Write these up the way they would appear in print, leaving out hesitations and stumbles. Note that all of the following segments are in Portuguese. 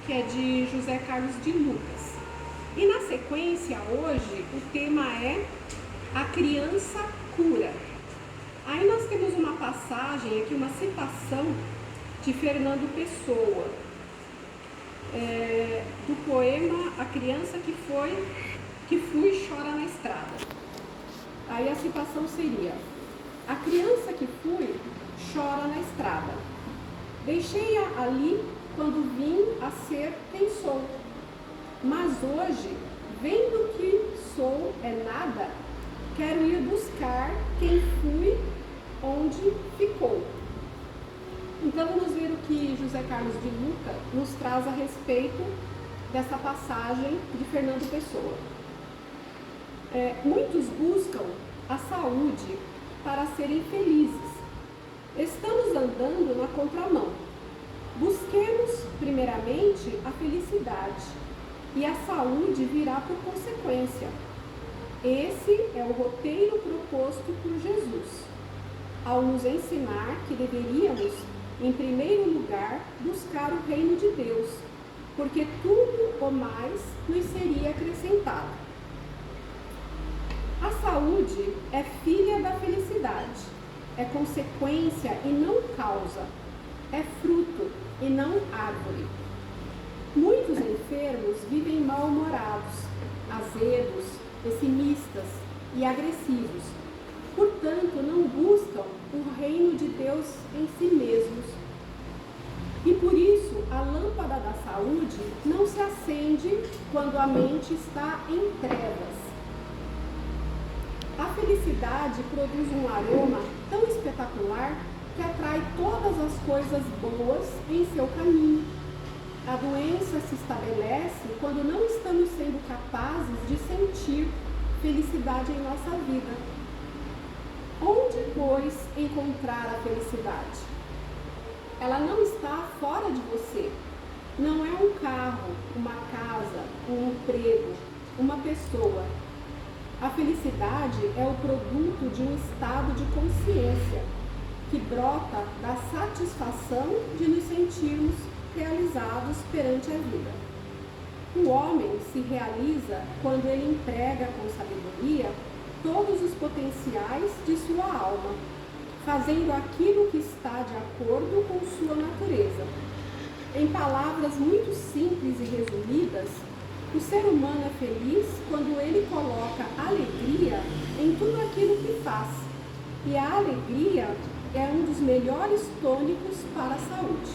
que é de José Carlos de Lucas. E na sequência, hoje, o tema é A Criança Cura. Aí nós temos uma passagem aqui, uma citação de Fernando Pessoa, do poema A Criança que Fui e Chora na Estrada. Aí a citação seria: a criança que fui chora na estrada. Deixei-a ali quando vim a ser quem sou. Mas hoje, vendo que sou é nada, quero ir buscar quem fui onde ficou. Então vamos ver o que José Carlos de Lucas nos traz a respeito dessa passagem de Fernando Pessoa. Muitos buscam a saúde para serem felizes. Estamos andando na contramão. Busquemos primeiramente a felicidade e a saúde virá por consequência. Esse é o roteiro proposto por Jesus, ao nos ensinar que deveríamos, em primeiro lugar, buscar o reino de Deus, porque tudo o mais nos seria acrescentado. A saúde é filha da felicidade, é consequência e não causa, é fruto e não árvore. Muitos enfermos vivem mal-humorados, azedos, pessimistas e agressivos. Portanto, não buscam o reino de Deus em si mesmos. E por isso, a lâmpada da saúde não se acende quando a mente está em trevas. A felicidade produz um aroma tão espetacular que atrai todas as coisas boas em seu caminho. A doença se estabelece quando não estamos sendo capazes de sentir felicidade em nossa vida. Onde, pois, encontrar a felicidade? Ela não está fora de você. Não é um carro, uma casa, um emprego, uma pessoa. A felicidade é o produto de um estado de consciência que brota da satisfação de nos sentirmos realizados perante a vida. O homem se realiza quando ele emprega com sabedoria todos os potenciais de sua alma, fazendo aquilo que está de acordo com sua natureza. Em palavras muito simples e resumidas, o ser humano é feliz quando ele coloca alegria em tudo aquilo que faz. E a alegria é um dos melhores tônicos para a saúde.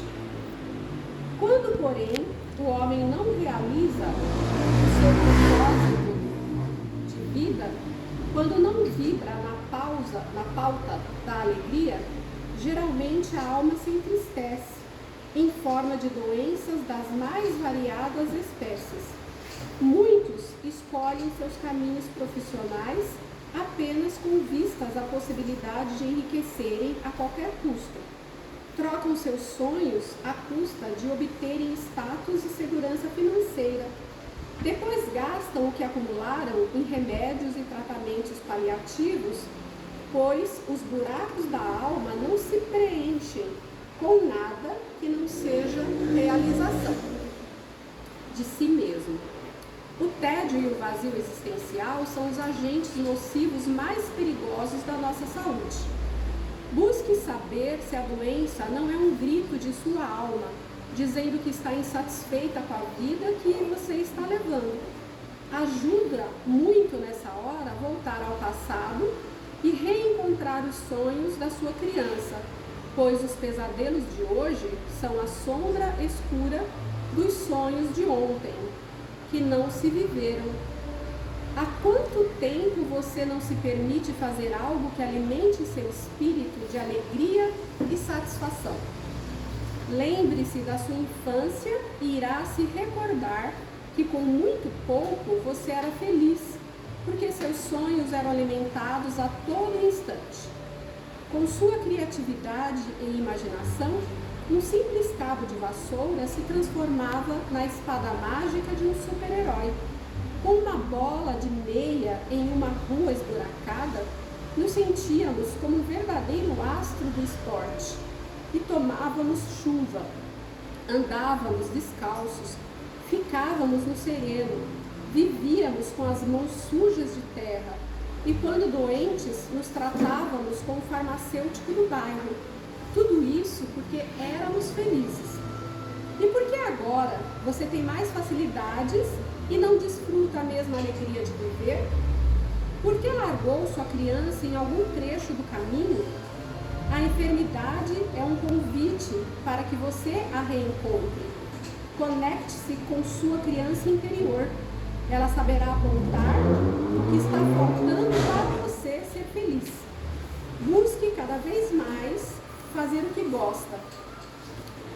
Quando, porém, o homem não realiza o seu propósito de vida, quando não vibra na pauta da alegria, geralmente a alma se entristece, em forma de doenças das mais variadas espécies. Muitos escolhem seus caminhos profissionais apenas com vistas à possibilidade de enriquecerem a qualquer custo. Trocam seus sonhos à custa de obterem status e segurança financeira. Depois gastam o que acumularam em remédios e tratamentos paliativos, pois os buracos da alma não se preenchem com nada que não seja realização de si mesmo. O tédio e o vazio existencial são os agentes nocivos mais perigosos da nossa saúde. Busque saber se a doença não é um grito de sua alma, dizendo que está insatisfeita com a vida que você está levando. Ajuda muito nessa hora voltar ao passado e reencontrar os sonhos da sua criança, pois os pesadelos de hoje são a sombra escura dos sonhos de ontem, que não se viveram. Há quanto tempo você não se permite fazer algo que alimente seu espírito de alegria e satisfação? Lembre-se da sua infância e irá se recordar que com muito pouco você era feliz, porque seus sonhos eram alimentados a todo instante. Com sua criatividade e imaginação, um simples cabo de vassoura se transformava na espada mágica de um super-herói. Com uma bola de meia em uma rua esburacada, nos sentíamos como um verdadeiro astro do esporte e tomávamos chuva andávamos descalços, ficávamos no sereno, vivíamos com as mãos sujas de terra, e quando doentes, nos tratávamos com o farmacêutico do bairro. Tudo isso porque éramos felizes. E por que agora você tem mais facilidades e não desfruta a mesma alegria de viver? Por que largou sua criança em algum trecho do caminho? A enfermidade é um convite para que você a reencontre. Conecte-se com sua criança interior. Ela saberá apontar o que está faltando para você ser feliz. Busque cada vez mais fazer o que gosta.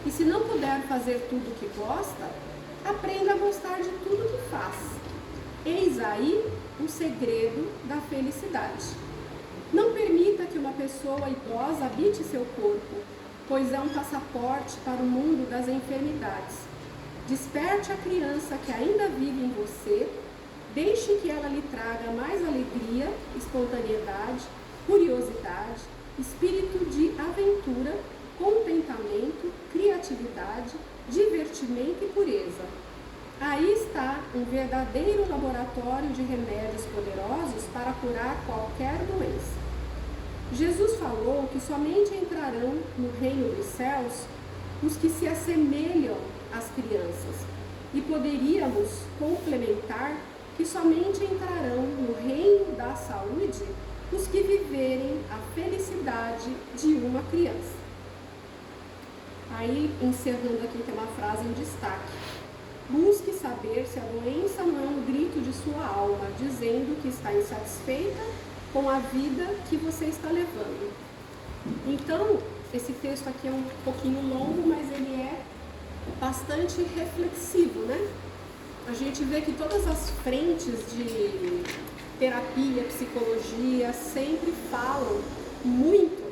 E se não puder fazer tudo o que gosta, aprenda a gostar de tudo que faz. Eis aí o segredo da felicidade. Não permita que uma pessoa idosa habite seu corpo, pois é um passaporte para o mundo das enfermidades. Desperte a criança que ainda vive em você, deixe que ela lhe traga mais alegria, espontaneidade, curiosidade, espírito de aventura, contentamento, criatividade, divertimento e pureza. Aí está um verdadeiro laboratório de remédios poderosos para curar qualquer doença. Jesus falou que somente entrarão no reino dos céus os que se assemelham às crianças, e poderíamos complementar que somente entrarão no reino da saúde os que viverem a felicidade de uma criança. Aí, encerrando aqui, tem uma frase em destaque. Busque saber se a doença não é um grito de sua alma, dizendo que está insatisfeita com a vida que você está levando. Então, esse texto aqui é um pouquinho longo, mas ele é bastante reflexivo, né? A gente vê que todas as frentes de terapia, psicologia, sempre falam muito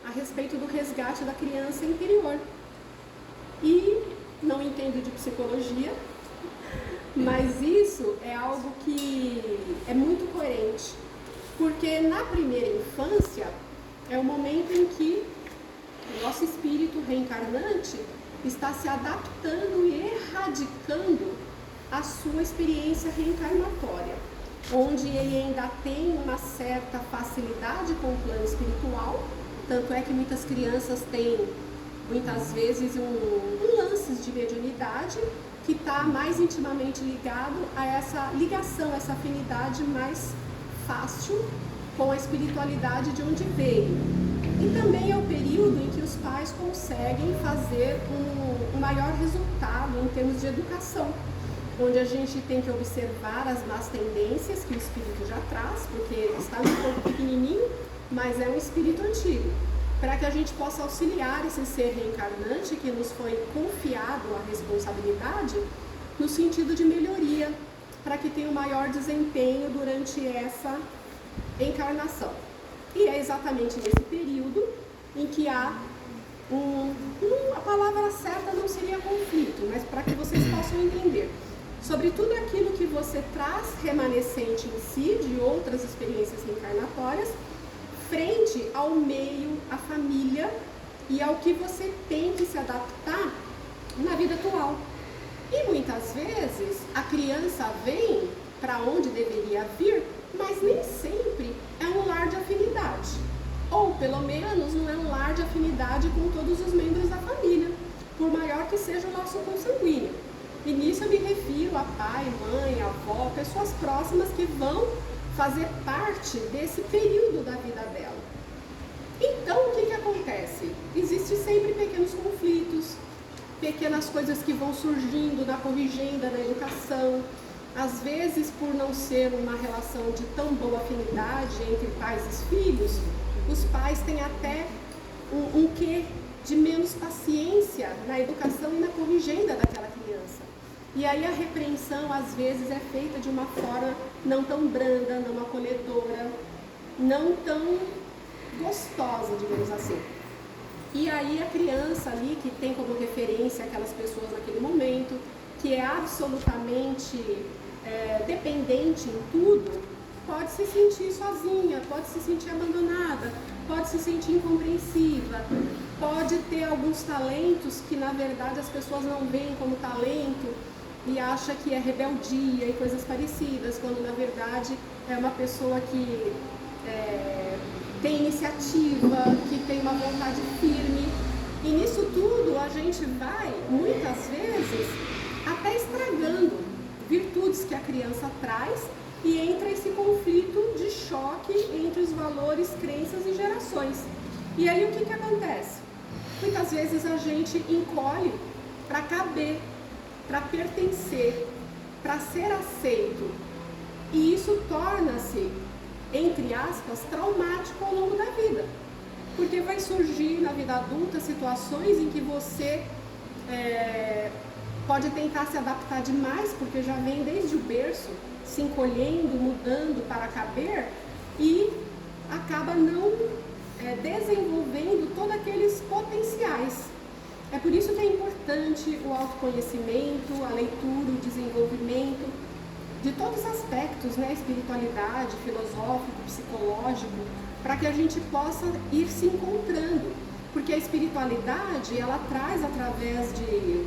a respeito do resgate da criança interior. E não entendo de psicologia, mas isso é algo que é muito coerente, porque na primeira infância é o momento em que o nosso espírito reencarnante está se adaptando e erradicando a sua experiência reencarnatória, onde ele ainda tem uma certa facilidade com o plano espiritual, tanto é que muitas crianças têm muitas vezes um lance de mediunidade que está mais intimamente ligado a essa ligação, essa afinidade mais fácil com a espiritualidade de onde veio. E também é o período em que os pais conseguem fazer um maior resultado em termos de educação, onde a gente tem que observar as más tendências que o espírito já traz, porque está um pouco pequenininho, mas é um espírito antigo, para que a gente possa auxiliar esse ser reencarnante que nos foi confiado a responsabilidade no sentido de melhoria, para que tenha um maior desempenho durante essa encarnação. E é exatamente nesse período em que há a palavra certa não seria conflito, mas para que vocês possam entender sobre tudo aquilo que você traz remanescente em si de outras experiências reencarnatórias, frente ao meio, à família e ao que você tem que se adaptar na vida atual. E muitas vezes a criança vem para onde deveria vir, mas nem sempre é um lar de afinidade. Ou pelo menos não é um lar de afinidade com todos os membros da família, por maior que seja o laço consanguíneo. E nisso eu me refiro a pai, mãe, avó, pessoas próximas que vão fazer parte desse período da vida dela. Então, o que acontece? Existem sempre pequenos conflitos, pequenas coisas que vão surgindo na corrigenda, na educação. Às vezes, por não ser uma relação de tão boa afinidade entre pais e filhos, os pais têm até um quê de menos paciência na educação e na corrigenda daquela criança. E aí a repreensão, às vezes, é feita de uma forma não tão branda, não acolhedora, não tão gostosa, digamos assim. E aí a criança ali, que tem como referência aquelas pessoas naquele momento, que é absolutamente dependente em tudo, pode se sentir sozinha, pode se sentir abandonada, pode se sentir incompreensiva. pode ter alguns talentos que na verdade as pessoas não veem como talento e acham que é rebeldia e coisas parecidas, quando na verdade é uma pessoa que tem iniciativa, que tem uma vontade firme. E nisso tudo a gente vai, muitas vezes, até estragando virtudes que a criança traz, e entra esse conflito de choque entre os valores, crenças e gerações. E aí o que acontece? Muitas vezes a gente encolhe para caber, para pertencer, para ser aceito. E isso torna-se, entre aspas, traumático ao longo da vida. Porque vai surgir na vida adulta situações em que você pode tentar se adaptar demais, porque já vem desde o berço, se encolhendo, mudando para caber, e acaba não desenvolvendo todos aqueles potenciais. É por isso que é importante o autoconhecimento, a leitura, o desenvolvimento de todos os aspectos, né? Espiritualidade, filosófico, psicológico, para que a gente possa ir se encontrando. Porque a espiritualidade, ela traz através de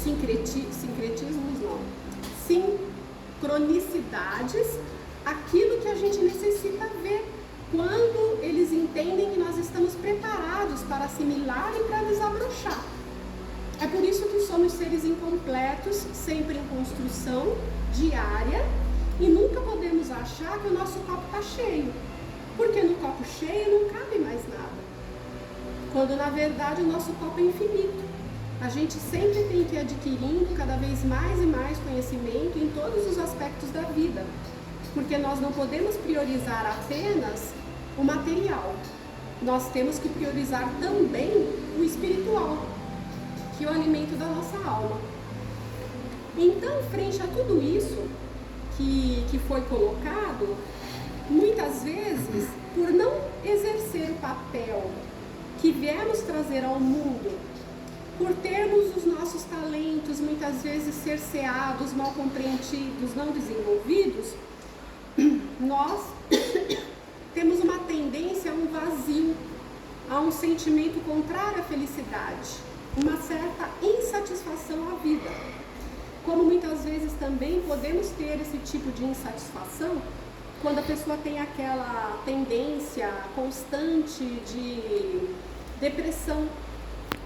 sincronicidades, aquilo que a gente necessita ver, quando eles entendem que nós estamos preparados para assimilar e para desabrochar. É por isso que somos seres incompletos, sempre em construção diária, e nunca podemos achar que o nosso copo está cheio, porque no copo cheio não cabe mais nada, quando na verdade o nosso copo é infinito. A gente sempre tem que ir adquirindo cada vez mais e mais conhecimento em todos os aspectos da vida, porque nós não podemos priorizar apenas o material, nós temos que priorizar também o espiritual, que é o alimento da nossa alma. Então, frente a tudo isso que foi colocado, muitas vezes, por não exercer o papel que viemos trazer ao mundo, por termos os nossos talentos muitas vezes cerceados, mal compreendidos, não desenvolvidos, nós temos uma tendência a um vazio, a um sentimento contrário à felicidade, uma certa insatisfação à vida. Como muitas vezes também podemos ter esse tipo de insatisfação quando a pessoa tem aquela tendência constante de depressão,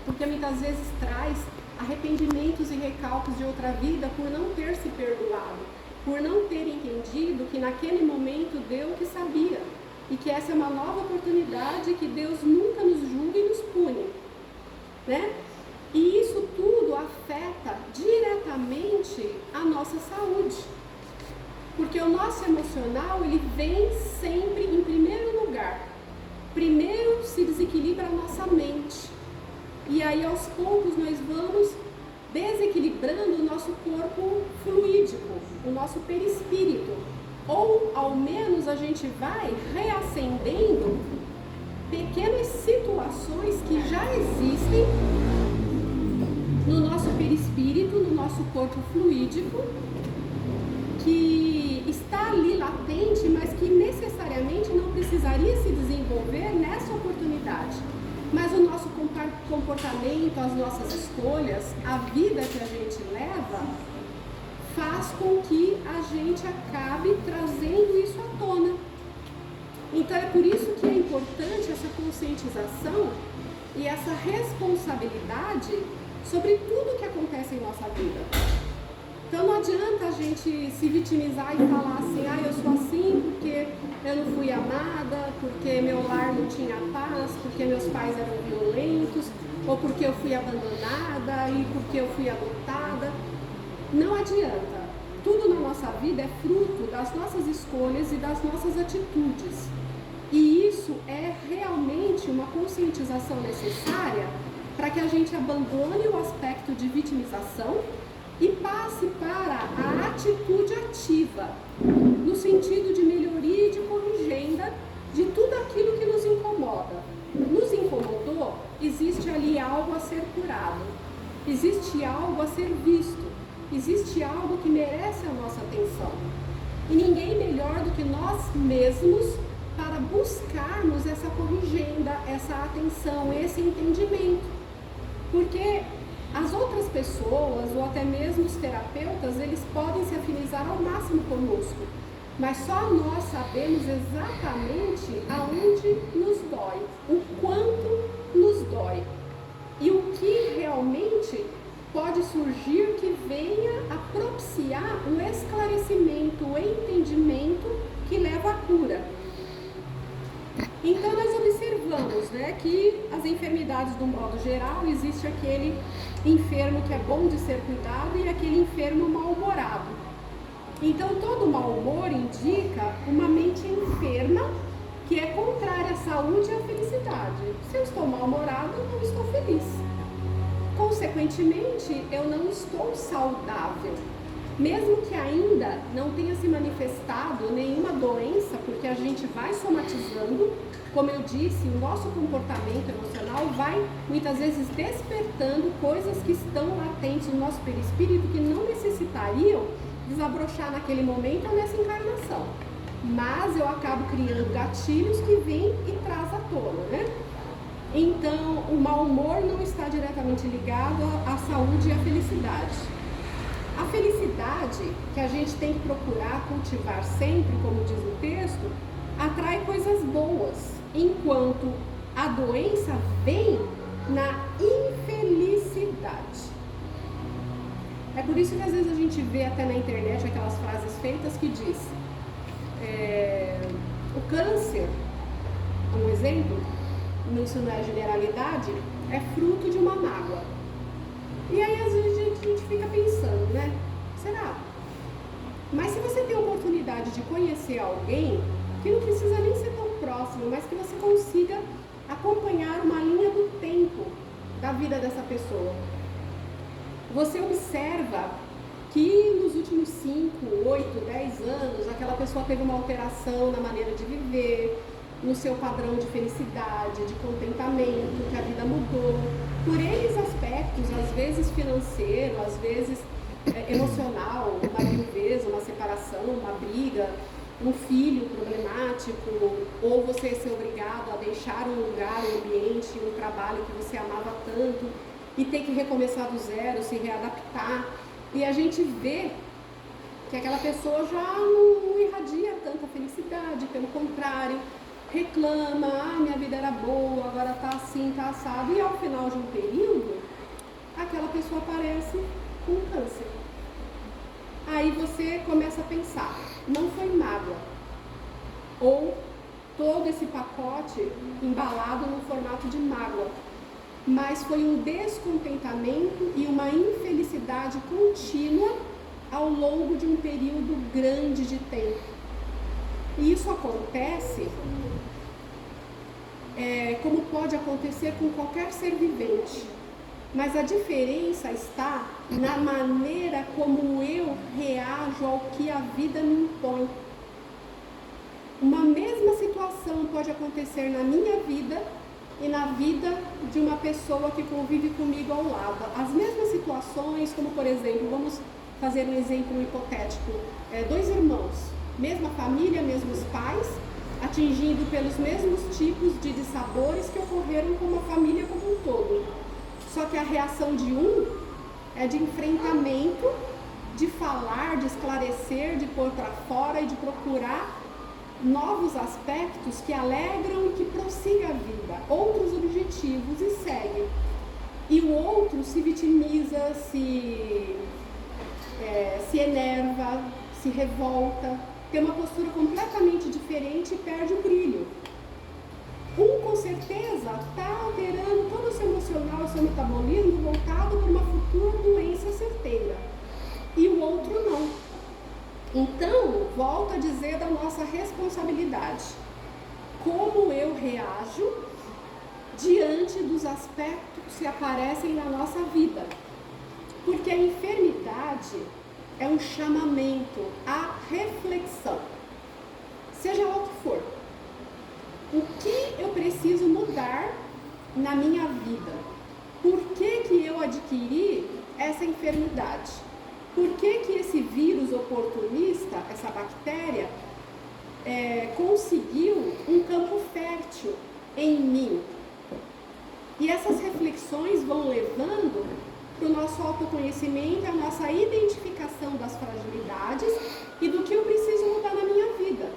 porque muitas vezes traz arrependimentos e recalques de outra vida por não ter se perdoado, por não ter entendido que naquele momento Deus que sabia, e que essa é uma nova oportunidade, que Deus nunca nos julga e nos pune, né? E isso tudo afeta diretamente a nossa saúde, porque o nosso emocional, ele vem sempre em primeiro lugar. Primeiro se desequilibra a nossa mente, e aí aos poucos nós vamos desequilibrando o nosso corpo fluídico, o nosso perispírito, ou ao menos a gente vai reacendendo pequenas situações que já existem no nosso perispírito, no nosso corpo fluídico, que está ali latente, mas que necessariamente não precisaria se desenvolver nessa oportunidade. Mas o nosso comportamento, as nossas escolhas, a vida que a gente leva, faz com que a gente acabe trazendo isso à tona. Então é por isso que é importante essa conscientização e essa responsabilidade sobre tudo que acontece em nossa vida. Então não adianta a gente se vitimizar e falar assim, eu sou assim porque eu não fui amada, porque meu lar não tinha paz, porque meus pais eram violentos, ou porque eu fui abandonada e porque eu fui adotada. Não adianta. Tudo na nossa vida é fruto das nossas escolhas e das nossas atitudes. E isso é realmente uma conscientização necessária para que a gente abandone o aspecto de vitimização e passe para a atitude ativa, no sentido de melhoria e de corrigenda de tudo aquilo que nos incomoda. Nos incomodou, existe ali algo a ser curado, existe algo a ser visto, existe algo que merece a nossa atenção. E ninguém melhor do que nós mesmos para buscarmos essa corrigenda, essa atenção, esse entendimento. Porque as outras pessoas, ou até mesmo os terapeutas, eles podem se afinizar ao máximo conosco, mas só nós sabemos exatamente aonde nos dói, o quanto nos dói e o que realmente pode surgir que venha a propiciar o esclarecimento, o entendimento que leva à cura. Então nós observamos, né, que as enfermidades, do modo geral, existe aquele enfermo que é bom de ser cuidado e aquele enfermo mal-humorado. Então todo mau humor indica uma mente enferma que é contrária à saúde e à felicidade. Se eu estou mal-humorado, eu não estou feliz. Consequentemente, eu não estou saudável. Mesmo que ainda não tenha se manifestado nenhuma doença, porque a gente vai somatizando, como eu disse, o nosso comportamento emocional vai muitas vezes despertando coisas que estão latentes no nosso perispírito que não necessitariam desabrochar naquele momento ou nessa encarnação. Mas eu acabo criando gatilhos que vêm e traz à tona, né? Então, o mau humor não está diretamente ligado à saúde e à felicidade. A felicidade, que a gente tem que procurar cultivar sempre, como diz o texto, atrai coisas boas, enquanto a doença vem na infelicidade. É por isso que às vezes a gente vê até na internet aquelas frases feitas que diz o câncer, um exemplo, isso não é generalidade, é fruto de uma mágoa. E aí às vezes a gente fica pensando, né? Será? Mas se você tem a oportunidade de conhecer alguém, que não precisa nem ser tão próximo, mas que você consiga acompanhar uma linha do tempo da vida dessa pessoa, você observa que nos últimos 5, 8, 10 anos, aquela pessoa teve uma alteração na maneira de viver, no seu padrão de felicidade, de contentamento, que a vida mudou, por N aspectos, às vezes financeiro, às vezes emocional, uma viuvez, uma separação, uma briga, um filho problemático, ou você ser obrigado a deixar um lugar, um ambiente, um trabalho que você amava tanto e ter que recomeçar do zero, se readaptar. E a gente vê que aquela pessoa já não irradia tanta felicidade, pelo contrário, reclama, minha vida era boa, agora tá assim, tá assado, e ao final de um período, aquela pessoa aparece com câncer. Aí você começa a pensar, não foi mágoa, ou todo esse pacote embalado no formato de mágoa, mas foi um descontentamento e uma infelicidade contínua ao longo de um período grande de tempo. E isso acontece, como pode acontecer com qualquer ser vivente, mas a diferença está na maneira como eu reajo ao que a vida me impõe. Uma mesma situação pode acontecer na minha vida e na vida de uma pessoa que convive comigo ao lado. As mesmas situações, como por exemplo, vamos fazer um exemplo hipotético, 2 irmãos, mesma família, mesmos pais, atingido pelos mesmos tipos de dissabores que ocorreram com uma família como um todo. Só que a reação de um é de enfrentamento, de falar, de esclarecer, de pôr para fora e de procurar novos aspectos que alegram e que prossigam a vida, outros objetivos e segue. E o outro se vitimiza, se enerva, se revolta, tem uma postura completamente diferente e perde o brilho. Um, com certeza, está alterando todo o seu emocional, o seu metabolismo voltado para uma futura doença certeira. E o outro não. Então, volto a dizer da nossa responsabilidade. Como eu reajo diante dos aspectos que aparecem na nossa vida. Porque a enfermidade é um chamamento à reflexão. Seja lá o que for. O que eu preciso mudar na minha vida? Por que eu adquiri essa enfermidade? Por que esse vírus oportunista, essa bactéria, conseguiu um campo fértil em mim. E essas reflexões vão levando para o nosso autoconhecimento, a nossa identificação das fragilidades e do que eu preciso mudar na minha vida.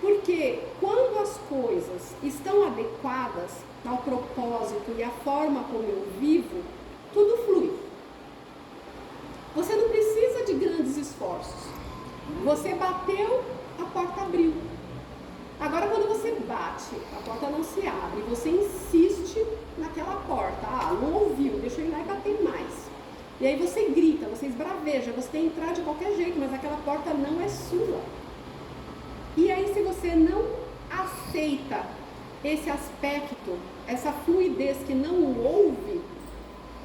Porque quando as coisas estão adequadas ao propósito e à forma como eu vivo, tudo flui. Você não precisa de grandes esforços. Você bateu, a porta abriu. Agora, quando você bate, a porta não se abre, você insiste naquela porta. Não ouviu, deixa eu ir lá e bater mais. E aí você grita, você esbraveja, você tem que entrar de qualquer jeito, mas aquela porta não é sua. E aí, se você não aceita esse aspecto, essa fluidez que não ouve,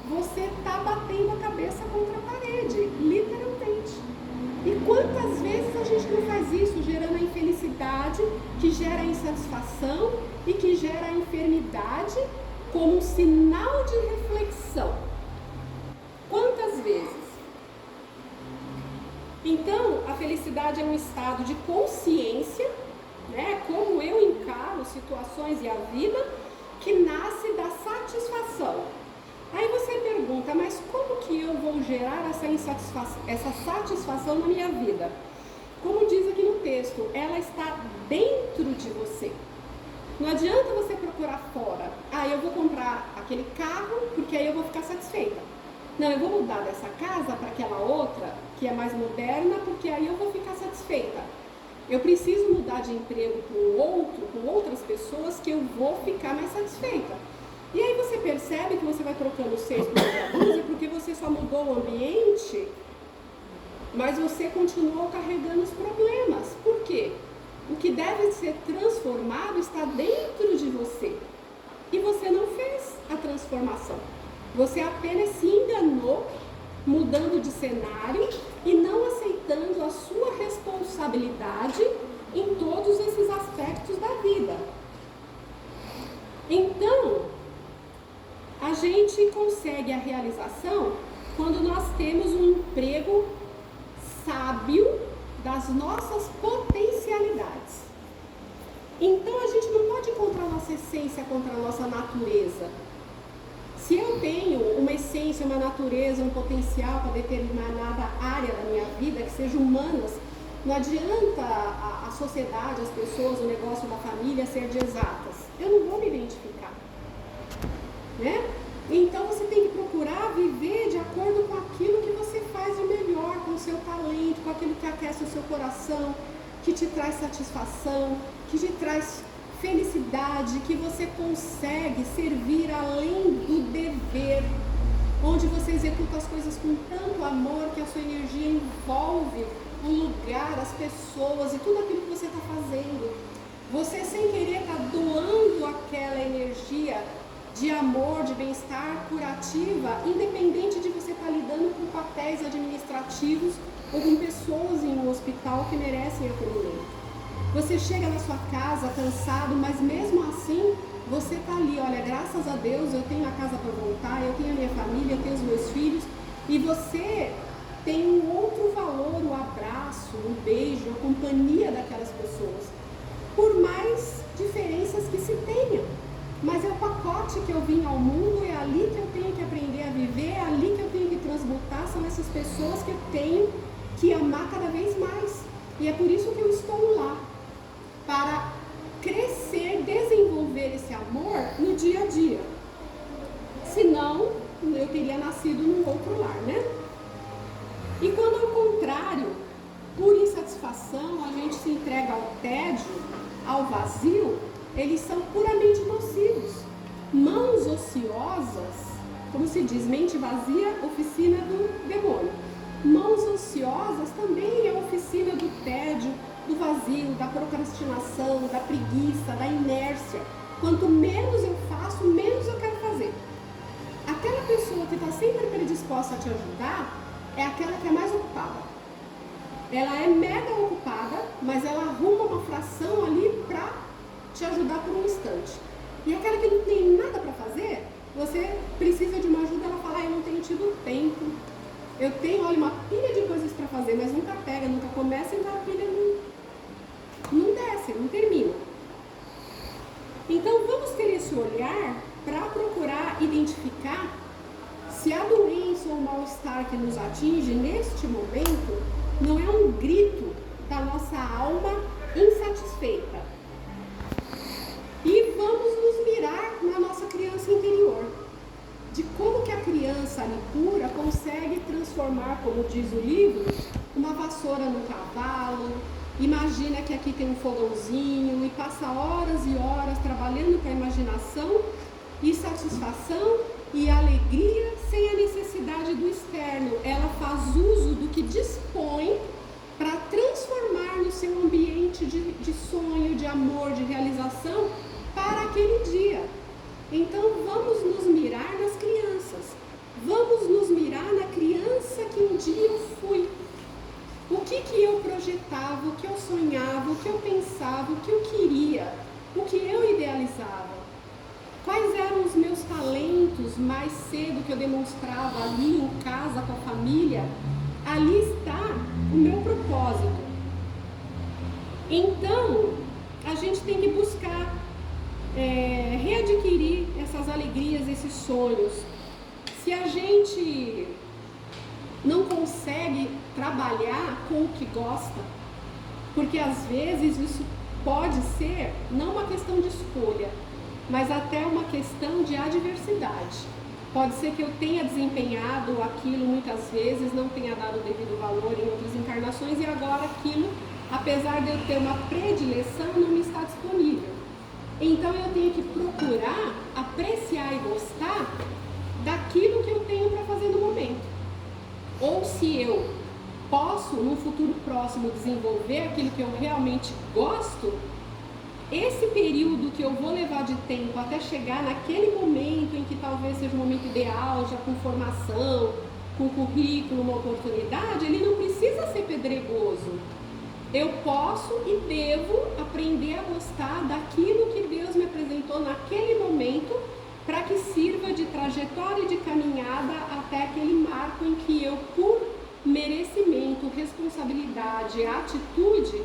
você está batendo a cabeça contra a parede, literalmente. E quantas vezes a gente não faz isso, gerando a infelicidade, que gera a insatisfação e que gera a enfermidade como um sinal de reflexão? Quantas vezes? Então, a felicidade é um estado de consciência, né? Como eu encaro situações e a vida, que nasce da satisfação. Aí você pergunta, mas como que eu vou gerar essa satisfação na minha vida? Como diz aqui no texto, ela está dentro de você. Não adianta você procurar fora. Eu vou comprar aquele carro porque aí eu vou ficar satisfeita. Não, eu vou mudar dessa casa para aquela outra, que é mais moderna, porque aí eu vou ficar satisfeita. Eu preciso mudar de emprego com outras pessoas, que eu vou ficar mais satisfeita. E aí você percebe que você vai trocando os 6 por meia dúzia, porque você só mudou o ambiente, mas você continuou carregando os problemas. Por quê? O que deve ser transformado está dentro de você. E você não fez a transformação. Você apenas se enganou, mudando de cenário e não aceitando a sua responsabilidade em todos esses aspectos da vida. Então, a gente consegue a realização quando nós temos um emprego sábio das nossas potencialidades. Então, a gente não pode ir contra a nossa essência, contra a nossa natureza. Se eu tenho uma essência, uma natureza, um potencial para determinada área da minha vida, que seja humanas, não adianta a sociedade, as pessoas, o negócio da família ser de exatas. Eu não vou me identificar. Né? Então você tem que procurar viver de acordo com aquilo que você faz de melhor, com o seu talento, com aquilo que aquece o seu coração, que te traz satisfação, que te traz felicidade, que você consegue servir além do dever, onde você executa as coisas com tanto amor que a sua energia envolve o lugar, as pessoas e tudo aquilo que você está fazendo. Você sem querer está doando aquela energia de amor, de bem-estar, curativa, independente de você estar lidando com papéis administrativos ou com pessoas em um hospital que merecem acolhimento. Você chega na sua casa cansado, mas mesmo assim você está ali, olha, graças a Deus eu tenho a casa para voltar, eu tenho a minha família, eu tenho os meus filhos, e você tem um outro valor, o abraço, o beijo, a companhia daquelas pessoas, por mais diferenças que se tenham. Mas é o pacote que eu vim ao mundo, é ali que eu tenho que aprender a viver, é ali que eu tenho que transmutar, são essas pessoas que eu tenho que amar cada vez mais. E é por isso que eu estou lá, para crescer, desenvolver esse amor no dia a dia. Senão, eu teria nascido num outro lar, né? E quando ao contrário, por insatisfação, a gente se entrega ao tédio, ao vazio, eles são puramente nocivos. Mãos ociosas, como se diz, mente vazia, oficina do demônio. Mãos ociosas também é oficina do tédio, do vazio, da procrastinação, da preguiça, da inércia. Quanto menos eu faço, menos eu quero fazer. Aquela pessoa que está sempre predisposta a te ajudar é aquela que é mais ocupada. Ela é mega ocupada, mas ela arruma uma fração ali para te ajudar por um instante. E aquela que não tem nada para fazer, você precisa de uma ajuda, ela fala, eu não tenho tido tempo. Eu tenho, olha, uma pilha de coisas para fazer, mas nunca pega, nunca começa, então a pilha não desce. você não termina. Então vamos ter esse olhar para procurar identificar se a doença ou o mal-estar que nos atinge neste momento não é um grito da nossa alma insatisfeita. E vamos nos mirar na nossa criança interior, de como que a criança ali pura consegue transformar, como diz o livro, uma vassoura num cavalo. Imagina que aqui tem um fogãozinho e passa horas e horas trabalhando com a imaginação e satisfação e alegria sem a necessidade do externo. Ela faz uso do que dispõe para transformar no seu ambiente de sonho, de amor, de realização para aquele dia. Então vamos nos mirar nas crianças, vamos nos mirar na criança que um dia eu fui. O que eu projetava, o que eu sonhava, o que eu pensava, o que eu queria, o que eu idealizava. Quais eram os meus talentos mais cedo que eu demonstrava ali em casa com a família? Ali está o meu propósito. Então, a gente tem que buscar readquirir essas alegrias, esses sonhos. Se a gente não consegue trabalhar com o que gosta, porque às vezes isso pode ser não uma questão de escolha, mas até uma questão de adversidade. Pode ser que eu tenha desempenhado aquilo muitas vezes, não tenha dado o devido valor em outras encarnações e agora aquilo, apesar de eu ter uma predileção, não me está disponível. Então eu tenho que procurar apreciar e gostar daquilo que eu tenho para fazer no momento. Ou se eu posso, no futuro próximo, desenvolver aquilo que eu realmente gosto, esse período que eu vou levar de tempo até chegar naquele momento em que talvez seja o momento ideal, já com formação, com currículo, uma oportunidade, ele não precisa ser pedregoso. Eu posso e devo aprender a gostar daquilo que Deus me apresentou naquele momento, para que sirva de trajetória e de caminhada até aquele marco em que eu, por merecimento, responsabilidade, atitude,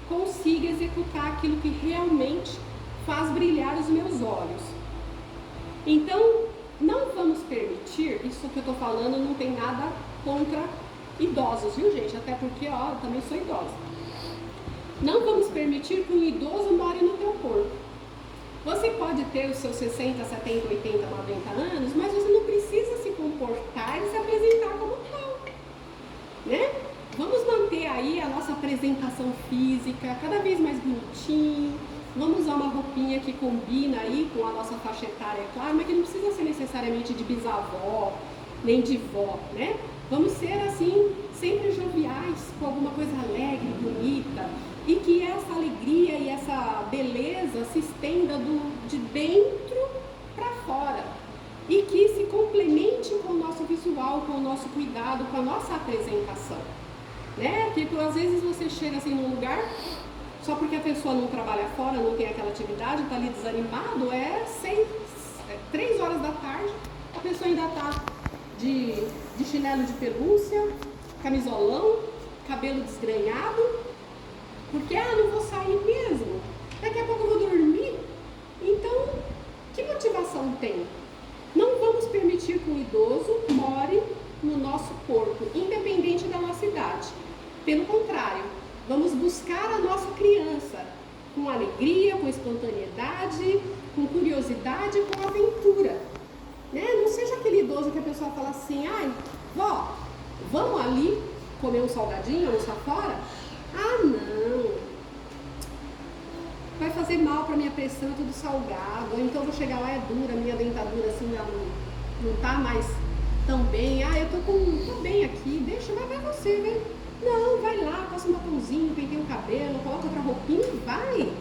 consiga executar aquilo que realmente faz brilhar os meus olhos. Então, não vamos permitir, isso que eu estou falando não tem nada contra idosos, viu gente? Até porque, eu também sou idosa. Não vamos permitir que um idoso more no teu corpo. Você pode ter os seus 60, 70, 80, 90 anos, mas você não precisa se comportar e se apresentar como tal, né? Vamos manter aí a nossa apresentação física cada vez mais bonitinho, vamos usar uma roupinha que combina aí com a nossa faixa etária, é claro, mas que não precisa ser necessariamente de bisavó, nem de vó, né? Vamos ser assim, sempre joviais, com alguma coisa alegre, bonita, e que essa alegria e essa beleza se estenda de dentro para fora e que se complemente com o nosso visual, com o nosso cuidado, com a nossa apresentação, né? Porque às vezes você chega assim num lugar, só porque a pessoa não trabalha fora, não tem aquela atividade, está ali desanimado, 3 horas da tarde, a pessoa ainda está de chinelo de pelúcia, camisolão, cabelo desgrenhado, porque, não vou sair mesmo, daqui a pouco eu vou dormir. Então, que motivação tem? Não vamos permitir que o idoso more no nosso corpo, independente da nossa idade. Pelo contrário, vamos buscar a nossa criança, com alegria, com espontaneidade, com curiosidade, com aventura. Né? Não seja aquele idoso que a pessoa fala assim, vó, vamos ali comer um salgadinho, almoçar fora? Não, vai fazer mal para minha pressão, é tudo salgado, ou então vou chegar lá, é dura, minha dentadura assim não tá mais tão bem, eu tô bem aqui, deixa, vai você, né? Não, vai lá, passa um batomzinho, penteia o cabelo, coloca outra roupinha e vai.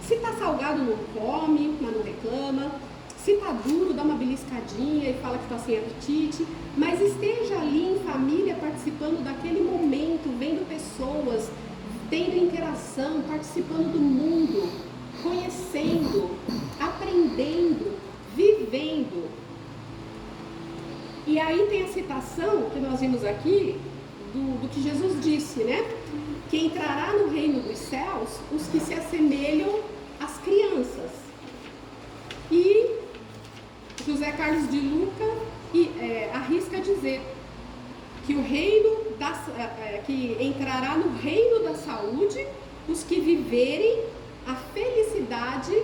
Se tá salgado, não come, mas não reclama. Se tá duro, dá uma beliscadinha e fala que tá sem apetite, mas esteja ali em família, participando daquele momento, vendo pessoas, tendo interação, participando do mundo, conhecendo, aprendendo, vivendo. E aí tem a citação que nós vimos aqui, do que Jesus disse, né? Que entrará no reino dos céus os que se assemelham às crianças. E José Carlos de Luca arrisca dizer que que entrará no reino da saúde os que viverem a felicidade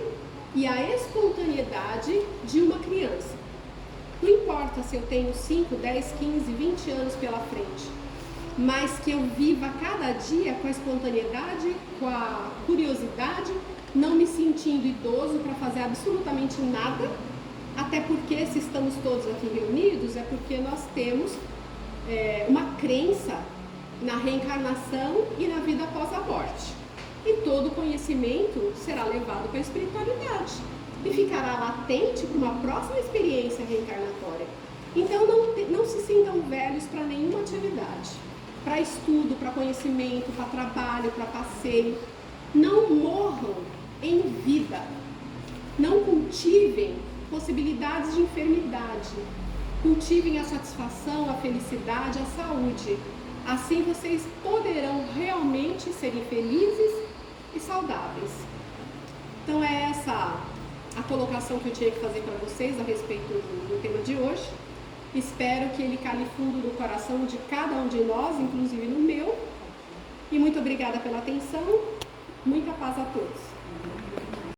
e a espontaneidade de uma criança. Não importa se eu tenho 5, 10, 15, 20 anos pela frente, mas que eu viva cada dia com a espontaneidade, com a curiosidade, não me sentindo idoso para fazer absolutamente nada, até porque se estamos todos aqui reunidos é porque nós temos uma crença na reencarnação e na vida após a morte. E todo conhecimento será levado para a espiritualidade e ficará latente para uma próxima experiência reencarnatória. Então não se sintam velhos para nenhuma atividade, para estudo, para conhecimento, para trabalho, para passeio. Não morram em vida, não cultivem possibilidades de enfermidade, cultivem a satisfação, a felicidade, a saúde. Assim vocês poderão realmente serem felizes e saudáveis. Então é essa a colocação que eu tinha que fazer para vocês a respeito do tema de hoje. Espero que ele cale fundo no coração de cada um de nós, inclusive no meu. E muito obrigada pela atenção. Muita paz a todos.